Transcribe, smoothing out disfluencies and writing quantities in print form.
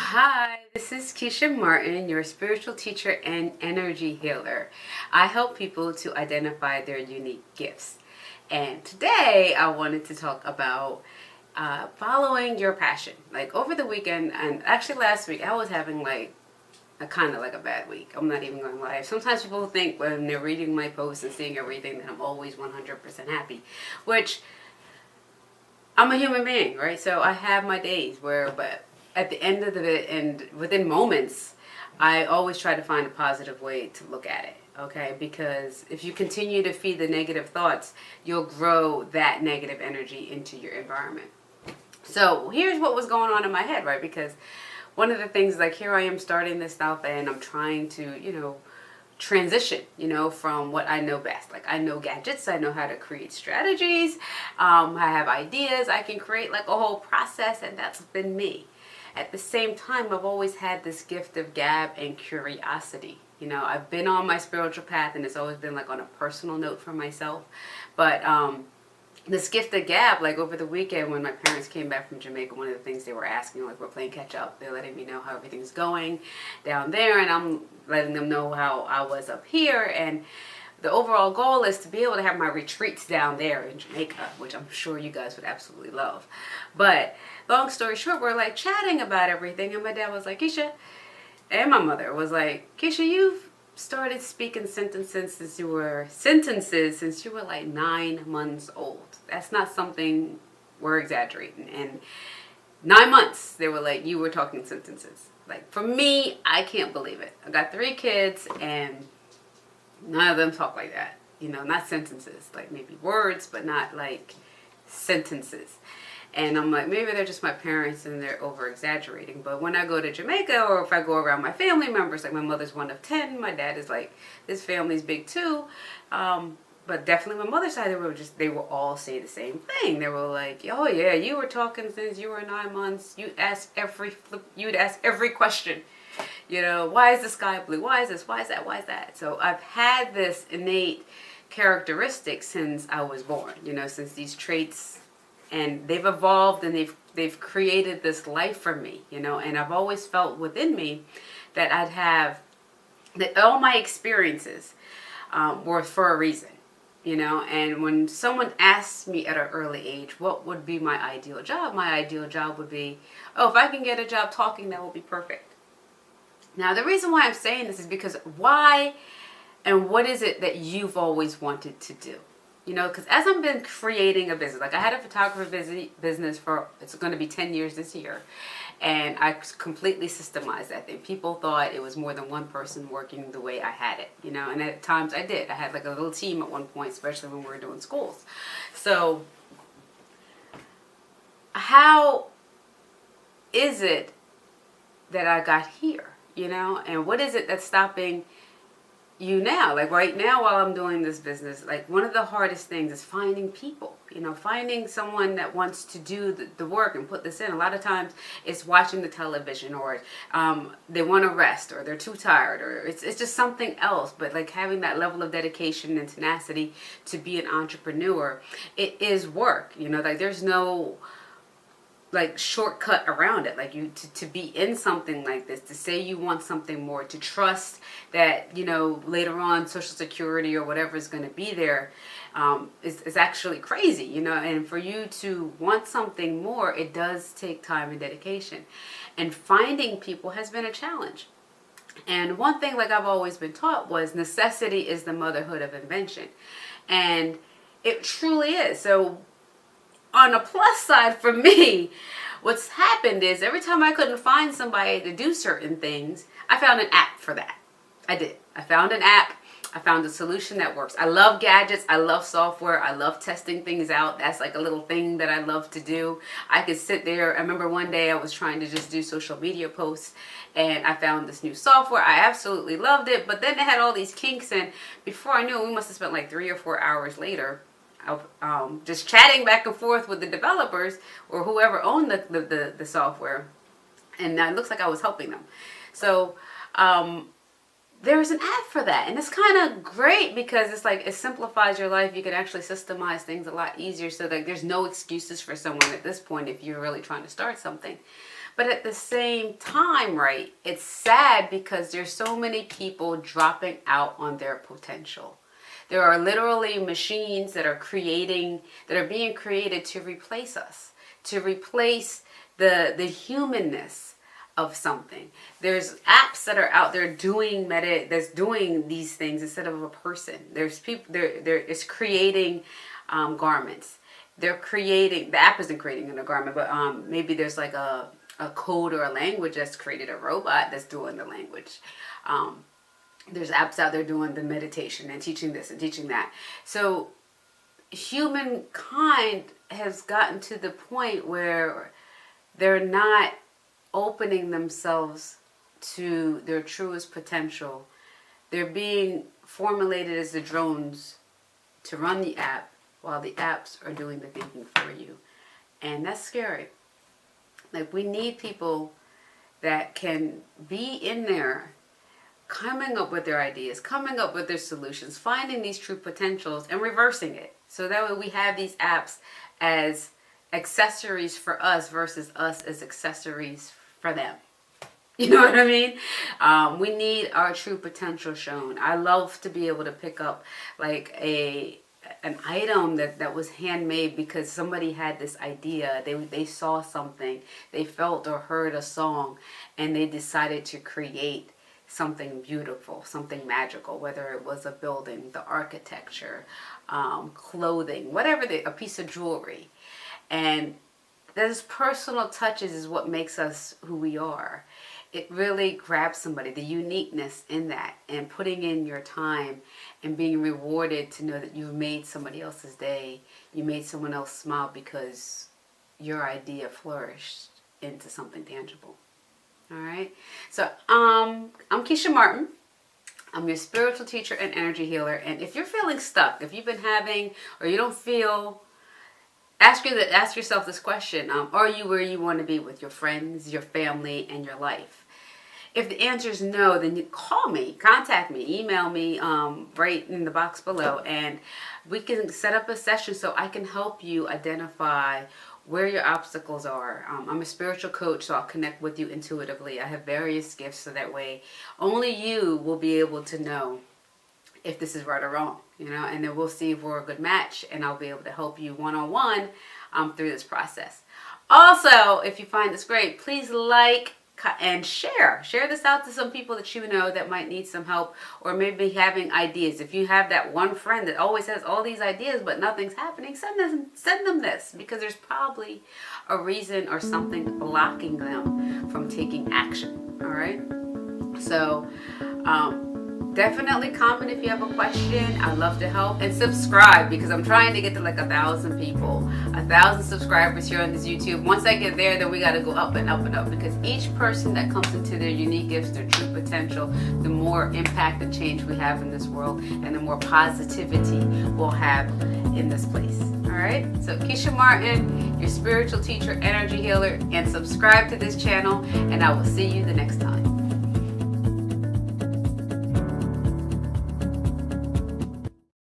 Hi, this is Keshia Martin, your spiritual teacher and energy healer. I help people to identify their unique gifts. And today I wanted to talk about following your passion. Like over the weekend, and actually last week, I was having like a kind of like a bad week. I'm not even going to lie. Sometimes people think when they're reading my posts and seeing everything that I'm always 100% happy, which I'm a human being, right? So I have my days but at the end of it and within moments, I always try to find a positive way to look at it, okay? Because if you continue to feed the negative thoughts, you'll grow that negative energy into your environment. So here's what was going on in my head, right? Because one of the things, like here I am starting this stuff and I'm trying to, transition, from what I know best. Like I know gadgets, I know how to create strategies, I have ideas, I can create like a whole process, and that's been me. At the same time, I've always had this gift of gab and curiosity. I've been on my spiritual path and it's always been like on a personal note for myself. But this gift of gab, like over the weekend when my parents came back from Jamaica, one of the things they were asking, like we're playing catch up, they're letting me know how everything's going down there, and I'm letting them know how I was up here. And the overall goal is to be able to have my retreats down there in Jamaica, which I'm sure you guys would absolutely love. But long story short, we're like chatting about everything, and my dad was like, Keshia, and my mother was like, Keshia, you've started speaking sentences since you were like 9 months old. That's not something we're exaggerating. And 9 months, they were like, you were talking sentences. Like for me, I can't believe it. I got 3 kids and none of them talk like that. Not sentences, like maybe words, but not like sentences. And I'm like, maybe they're just my parents and they're over exaggerating. But when I go to Jamaica, or if I go around my family members, like my mother's one of 10, my dad is like, his family's big too. But definitely my mother's side, they will all say the same thing. They were like, oh yeah, you were talking since you were 9 months. You'd ask every question. Why is the sky blue? Why is this? Why is that? Why is that? So I've had this innate characteristic since I was born, since these traits, and they've evolved and they've created this life for me, and I've always felt within me that that all my experiences were for a reason, and when someone asks me at an early age what would be my ideal job would be, oh, if I can get a job talking, that would be perfect. Now the reason why I'm saying this is because why and what is it that you've always wanted to do? Because as I've been creating a business, like I had a photography business it's going to be 10 years this year. And I completely systemized that thing. People thought it was more than one person working the way I had it, and at times I did. I had like a little team at one point, especially when we were doing schools. So how is it that I got here, and what is it that's stopping you now? Like right now while I'm doing this business, like one of the hardest things is finding people, finding someone that wants to do the work and put this in. A lot of times it's watching the television, or they want to rest, or they're too tired, or it's just something else. But like having that level of dedication and tenacity to be an entrepreneur, it is work, like there's no like shortcut around it. Like to be in something like this, to say you want something more, to trust that later on Social Security or whatever is going to be there, is actually crazy, and for you to want something more, it does take time and dedication, and finding people has been a challenge. And one thing, like I've always been taught, was necessity is the motherhood of invention, and it truly is. So on a plus side for me, what's happened is every time I couldn't find somebody to do certain things, I found an app for that. I did. I found an app. I found a solution that works. I love gadgets. I love software. I love testing things out. That's like a little thing that I love to do. I could sit there. I remember one day I was trying to just do social media posts, and I found this new software. I absolutely loved it, but then it had all these kinks, and before I knew it, we must have spent like 3 or 4 hours later just chatting back and forth with the developers or whoever owned the software, and it looks like I was helping them. So there's an app for that, and it's kind of great because it's like it simplifies your life. You can actually systemize things a lot easier, so that there's no excuses for someone at this point if you're really trying to start something. But at the same time, right, it's sad because there's so many people dropping out on their potential. There are literally machines that are being created to replace us, to replace the humanness of something. There's apps that are out there that's doing these things instead of a person. There's people it's creating garments. The app isn't creating a garment, but maybe there's like a code or a language that's created a robot that's doing the language. There's apps out there doing the meditation and teaching this and teaching that. So humankind has gotten to the point where they're not opening themselves to their truest potential. They're being formulated as the drones to run the app while the apps are doing the thinking for you. And that's scary. Like, we need people that can be in there coming up with their ideas, coming up with their solutions, finding these true potentials and reversing it. So that way we have these apps as accessories for us versus us as accessories for them. You know what I mean? We need our true potential shown. I love to be able to pick up like an item that was handmade because somebody had this idea. They saw something, they felt or heard a song, and they decided to create something beautiful, something magical, whether it was a building, the architecture, clothing, whatever, a piece of jewelry. And those personal touches is what makes us who we are. It really grabs somebody, the uniqueness in that, and putting in your time and being rewarded to know that you've made somebody else's day. You made someone else smile because your idea flourished into something tangible. All right. So I'm Keshia Martin. I'm your spiritual teacher and energy healer. And if you're feeling stuck, if you've been having or you don't feel, ask yourself this question. Are you where you want to be with your friends, your family, and your life? If the answer is no, then you call me, contact me, email me right in the box below, and we can set up a session so I can help you identify where your obstacles are. I'm a spiritual coach, so I'll connect with you intuitively. I have various gifts, so that way only you will be able to know if this is right or wrong, and then we'll see if we're a good match, and I'll be able to help you one-on-one through this process. Also, if you find this great, please like and share this out to some people that you know that might need some help, or maybe having ideas. If you have that one friend that always has all these ideas but nothing's happening, send them this, because there's probably a reason or something blocking them from taking action. All right, so definitely comment if you have a question. I'd love to help, and subscribe, because I'm trying to get to like 1,000 people, 1,000 subscribers here on this YouTube. Once I get there, then we got to go up and up and up, because each person that comes into their unique gifts, their true potential, the more impact and change we have in this world, and the more positivity we'll have in this place. All right, so Keshia Martin, your spiritual teacher, energy healer, and subscribe to this channel, and I will see you the next time.